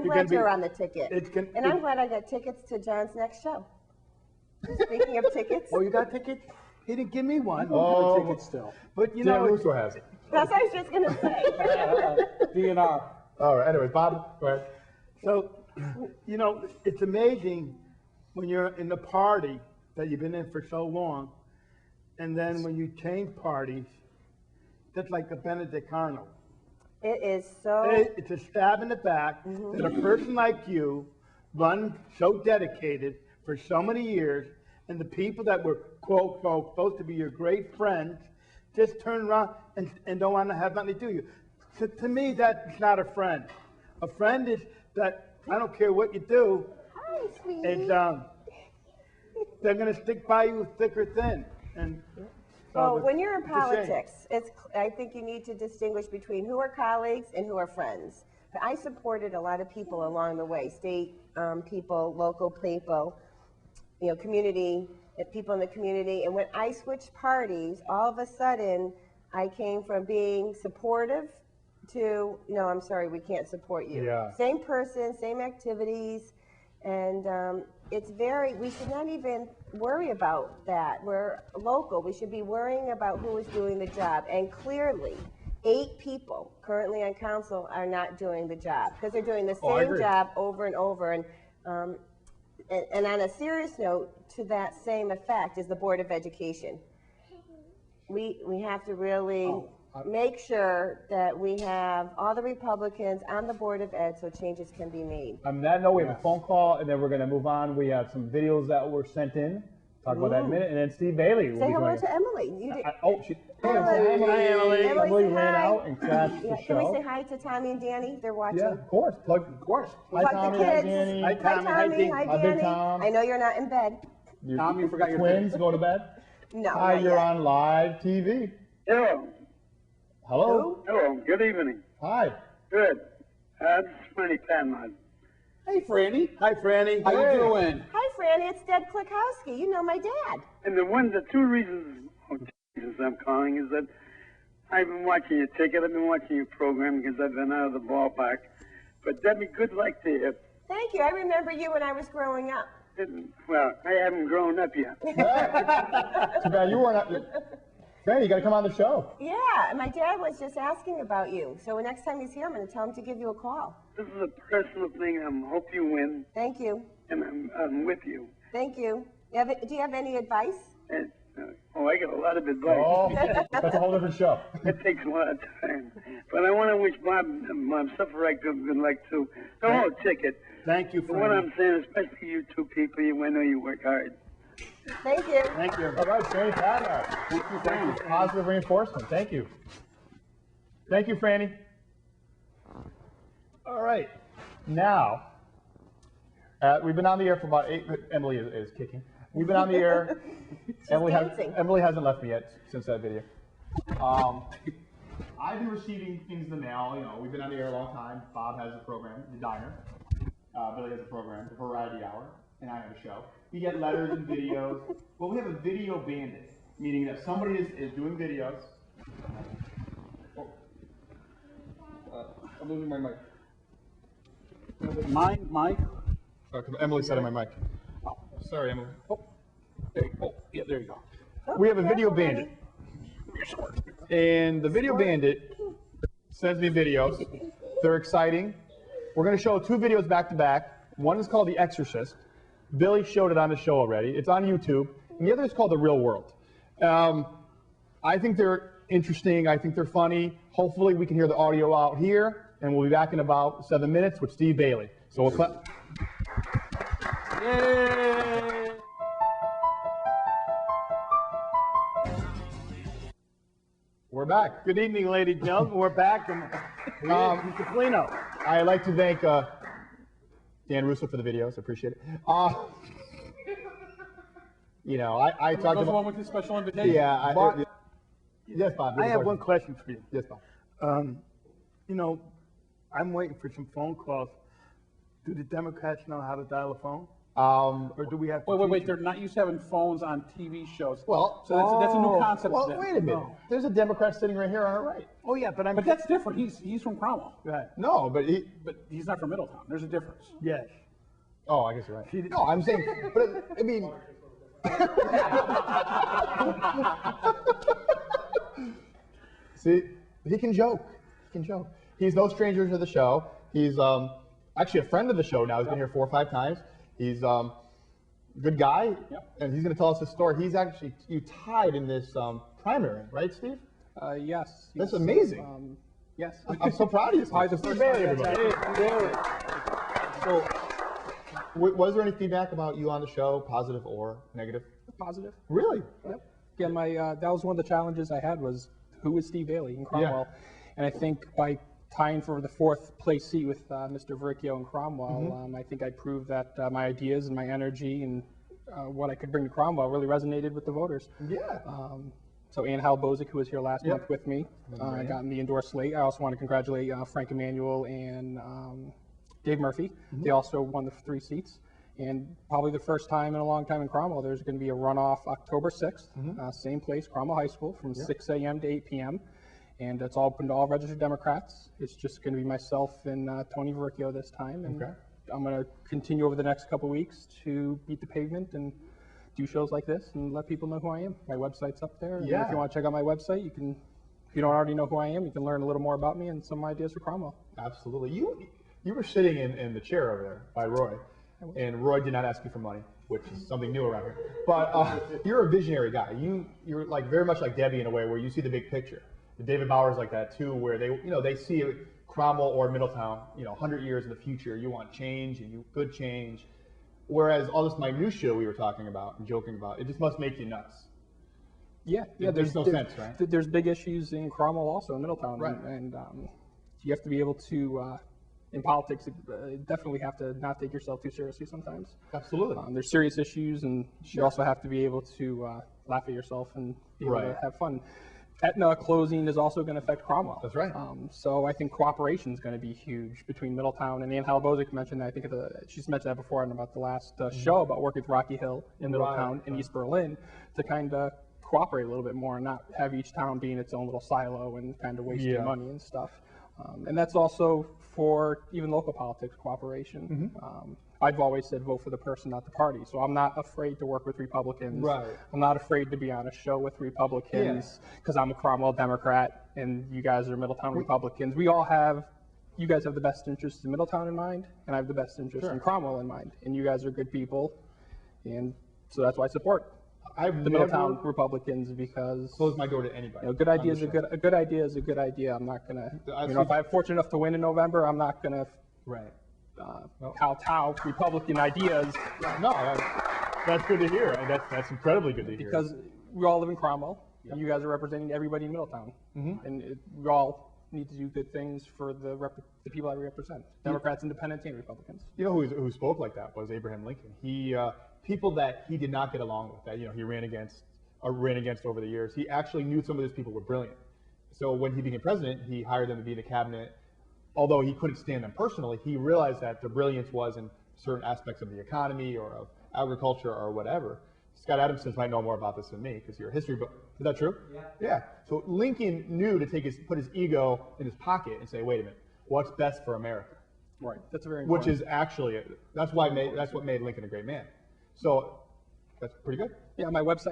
I'm glad you're on the ticket. And I'm glad I got tickets to John's next show. Speaking of tickets. Oh, you got tickets? He didn't give me one. Oh, tickets still. But you know, Russo has it. That's what I was just going to say. DNR. All right, anyways, Bob, go ahead. So, you know, it's amazing when you're in the party that you've been in for so long, and then when you change parties, just like the Benedict Arnold. It is so... It's a stab in the back that a person like you run so dedicated for so many years, and the people that were, quote, supposed to be your great friends, just turn around and don't want to have nothing to do with you. So to me, that's not a friend. A friend is that I don't care what you do. Hi, sweetie. It's, they're going to stick by you thick or thin. And well, when you're in politics, I think you need to distinguish between who are colleagues and who are friends. But I supported a lot of people along the way, state people, local people, you know, community, people in the community. And when I switched parties, all of a sudden, I came from being supportive to, no, I'm sorry, we can't support you. Yeah. Same person, same activities, and it's very, we should not even worry about that. We're local. We should be worrying about who is doing the job. And clearly, 8 people currently on council are not doing the job because they're doing the same job over and over. And on a serious note, to that same effect is the Board of Education. We have to really make sure that we have all the Republicans on the Board of Ed so changes can be made. On that note, we have a phone call, and then we're going to move on. We have some videos that were sent in. Talk about that in a minute. And then Steve Bayley will Say be hello joining to us. Emily. You did. Hi, Emily. Emily ran out and crashed the Can we show. say hi to Tommy and Danny? They're watching. Yeah, of course. Plug, of course. Hi, Plug Tommy. the Hi, kids. Danny. Hi, Tommy. Hi, Tommy. Hi, Hi, Danny. Big Tom. I know you're not in bed. Tom, you forgot your twins. Go to bed. No. Hi, not you're yet. on live TV. Hello. Hello. Hello. Good evening. Hi. Good. This is Frannie Patanaude. Hey, Frannie. Hi, Frannie. How you doing? Hi, Frannie. It's Deb Klikowski. You know my dad. And the 2 reasons I'm calling is that I've been watching your ticket. I've been watching your program because I've been out of the ballpark. But Debbie, good luck to you. Thank you. I remember you when I was growing up. Well, I haven't grown up yet. Too bad you weren't. Frannie, you got to come on the show. Yeah, my dad was just asking about you. So next time he's here, I'm going to tell him to give you a call. This is a personal thing. I hope you win. Thank you. And I'm with you. Thank you. Do you have any advice? I got a lot of advice. Oh, that's a whole different show. It takes a lot of time. But I want to wish Bob Sufferite good luck too. The whole ticket. Thank you, But what Frannie. I'm saying, especially you 2 people, I know you work hard. Thank you. Thank you. All right, Frannie Patanaude. Thank you. Positive reinforcement. Thank you. Thank you, Frannie. All right. Now, we've been on the air for about 8. Emily is kicking. We've been on the air. Emily hasn't left me yet since that video. I've been receiving things in the mail. You know, we've been on the air a long time. Bob has a program, The Diner. Billy has a program, The Variety Hour, and I have a show. You get letters and videos. Well, we have a video bandit, meaning that somebody is doing videos. I'm losing my mic. Mike? Emily said on my mic. Oh, sorry, Emily. Oh, there you go. Yeah, there you go. We have a video bandit. And the video bandit sends me videos. They're exciting. We're going to show 2 videos back to back. One is called The Exorcist. Billy showed it on the show already. It's on YouTube. And the other is called The Real World. I think they're interesting. I think they're funny. Hopefully we can hear the audio out here. And we'll be back in about 7 minutes with Steve Bayley. So we'll clap. Yay! We're back. Good evening, ladies and gentlemen. We're back. And Mr. Polino. I'd like to thank Dan Russo for the videos. I appreciate it. You know, I talked about... one with the special invitation. Yeah. Yes, Bob. I have one question for you. Yes, Bob. You know, I'm waiting for some phone calls. Do the Democrats know how to dial a phone? Or do we have to Wait, teach they're not used to having phones on TV shows. Well, so that's a new concept. Well, to them. wait a minute. There's a Democrat sitting right here on our right. Oh, yeah, but But that's different. He's from Cromwell, Right. No, but but he's not from Middletown. There's a difference. Yes. oh, I guess you're right. No, I'm saying, but I mean, see, he can joke. He can joke. He's no stranger to the show. He's actually a friend of the show now. He's been here 4 or 5 times. He's good guy, and he's going to tell us his story. He's actually, you tied in this primary, right, Steve? Yes. That's amazing. Yes. I'm so proud of you. Probably the first Bayley, time. everybody. So, was there any feedback about you on the show, positive or negative? Positive. Really? Yep. Yeah, that was one of the challenges I had was who is Steve Bayley in Cromwell, and I think by tying for the 4th place seat with Mr. Verricchio in Cromwell, I think I proved that my ideas and my energy and what I could bring to Cromwell really resonated with the voters. Yeah. So Ann Halbozic, who was here last month with me, got in the indoor slate. I also want to congratulate Frank Emanuel and Dave Murphy. They also won the 3 seats. And probably the first time in a long time in Cromwell, there's going to be a runoff October 6th, same place, Cromwell High School, from 6 a.m. to 8 p.m. And it's all open to all registered Democrats. It's just going to be myself and Tony Verricchio this time. And I'm going to continue over the next couple weeks to beat the pavement and do shows like this and let people know who I am. My website's up there. And if you want to check out my website, you can. If you don't already know who I am, you can learn a little more about me and some ideas for Cromwell. Absolutely. You were sitting in the chair over there by Roy, and Roy did not ask you for money, which is something new around here. But you're a visionary guy. You're like very much like Debbie in a way where you see the big picture. And David Bauer's like that too, where they see Cromwell or Middletown, 100 years in the future. You want change and good change. Whereas all this minutia we were talking about and joking about, it just must make you nuts. Yeah, It makes no sense, right? There's big issues in Cromwell also, in Middletown. Right. And you have to be able to, in politics, definitely have to not take yourself too seriously sometimes. Absolutely. There's serious issues, and you also have to be able to laugh at yourself and be able to have fun. Etna closing is also going to affect Cromwell. That's right. So I think cooperation is going to be huge between Middletown and Ann Halbozic mentioned that. I think she's mentioned that before and about the last show about working with Rocky Hill in Middletown and East Berlin to kind of cooperate a little bit more and not have each town being its own little silo and kind of wasting money and stuff. And that's also for even local politics cooperation. I've always said vote for the person, not the party. So I'm not afraid to work with Republicans. Right. I'm not afraid to be on a show with Republicans because I'm a Cromwell Democrat and you guys are Middletown Republicans. You guys have the best interests in Middletown in mind, and I have the best interests in Cromwell in mind. And you guys are good people, and so that's why I support the Middletown Republicans because close my door to anybody. A good idea is a good idea is a good idea. I'm not gonna, if I'm fortunate enough to win in November, I'm not gonna kowtow Republican ideas. No, that's good to hear. That's incredibly good to hear. Because we all live in Cromwell. And you guys are representing everybody in Middletown, and we all need to do good things for the people that we represent, Democrats, Independents, and Republicans. You know who spoke like that was Abraham Lincoln. He people that he did not get along with, that he ran against over the years. He actually knew some of those people were brilliant. So when he became president, he hired them to be in the cabinet. Although he couldn't stand them personally, he realized that their brilliance was in certain aspects of the economy or of agriculture or whatever. Scott Adamson might know more about this than me because you're a history book. Is that true? Yeah. So Lincoln knew to put his ego in his pocket and say, wait a minute, what's best for America? Right. That's very important. Which is actually that's what made Lincoln a great man. So that's pretty good. Yeah, my website.